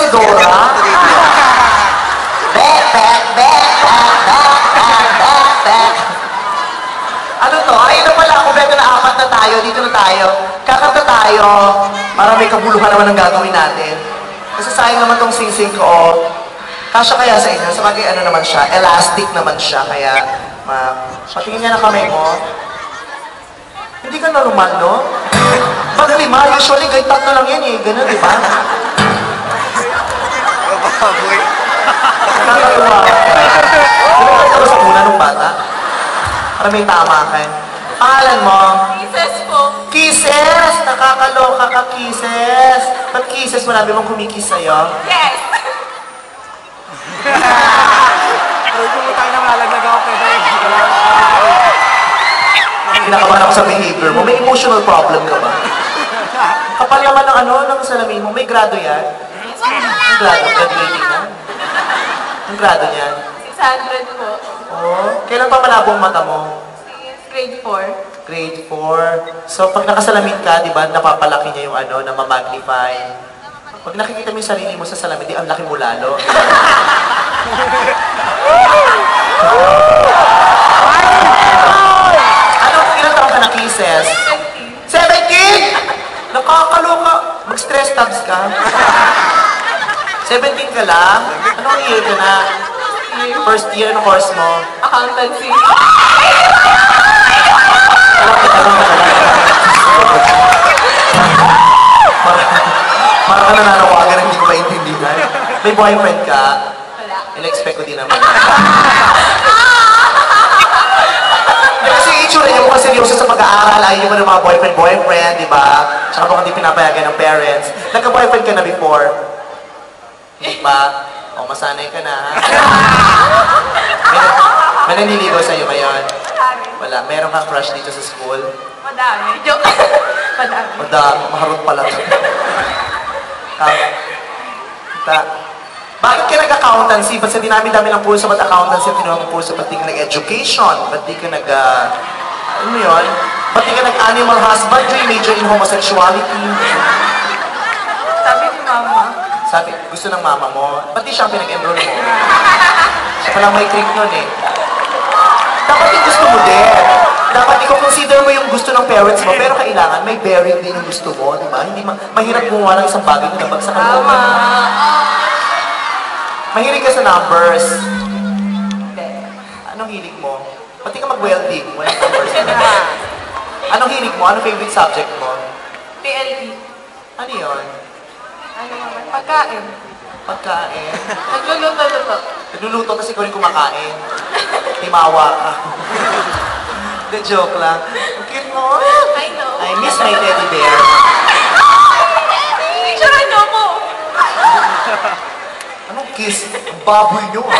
Dora? Ano to? Ay, ito pala. Kompleto na 4 na tayo. Dito na tayo. Kakanta tayo. Para may kabuluhan naman ang gagawin natin. Kasi sayang naman tong sing-sing ko. Kasya kaya sa inyo. Sa bagay, ano naman siya. Elastic naman siya. Kaya, patingin niya na kamay mo. Hindi ka normal, no? Pag 5, usually, kahit 3 lang yan eh. Ganun, di ba? Nakakatuwa. Lumakad ka ba sa una nung bata? Para may tama ka. Pangalan mo? Kisses po. Kisses! Nakakaloka ka, Kisses. Ba't Kisses? Marami mong kumikis sa'yo? Yes! Kung tayo na malaglag ako, pwede. Kinakabahan ako sa behavior mo. May emotional problem ka ba? Kapal naman ng ng salamin mo. May grado yan? Ang grado? Graduating na? Ang grado niyan? 600 po. Oh, kailan pa malabo ang mata mo? Since grade 4. Grade 4. So, pag nakasalamin ka, di ba, napapalaki niya yung na mamagnify. Pag nakikita mo yung sarili mo sa salamin, di, ang laki mo lalo. Ilang taon ka na, Kisses? 17! Nakakaloka. Mag-stress tabs ka. 17 ka lang? Anong year ka na? First year, ano course mo? Accountancy. Parang ka nananawagan, hindi ko maintindihan. May boyfriend ka? Wala. In-expect ko din naman. Kasi itsura niya mukhang seryoso sa pag-aaral. Ayaw mo ng mga boyfriend, di ba? Tsaka mukhang hindi pinapayagan ng parents. Nagka-boyfriend ka na before? Hindi pa? O, masanay ka na, ha? May naniligaw sa'yo ngayon? Wala. Meron kang crush dito sa school? Madami. Joke. Madami. Madami. Maharot pala. Bakit ka nag-accountancy? Ba't sa dinami-dami ng pulso ba't accountancy ang kinuha mong pulso? Ba't di ka nag-education? Ba't di ka ano mo yun? Ba't di ka nag-animal husbandry? Major in homosexuality? Sabi ni Mama. Sabi, gusto ng mama mo? Ba't di siya ang pinag-enroll mo? Siya palang may trick nun eh. Dapat yung gusto mo din. Dapat i-consider mo yung gusto ng parents mo, pero kailangan may bearing din yung gusto mo, di ba? Hindi mahirap gumawa ng isang bagay na nabagsak ang loob. Mahilig ka sa numbers. Anong hilig mo? Pati ka mag-welding, walang numbers. Anong hilig mo? Anong favorite subject mo? PLE. Ano yun? Ano naman? Pagkain. Pagkain. Nagluluto-luto. Nagluluto kasi ko rin kumakain. Timawa ka. The joke lang. Ang cute mo. I know. I miss my teddy bear. Picture nyo mo. Anong kiss? Ang baboy nyo, ha?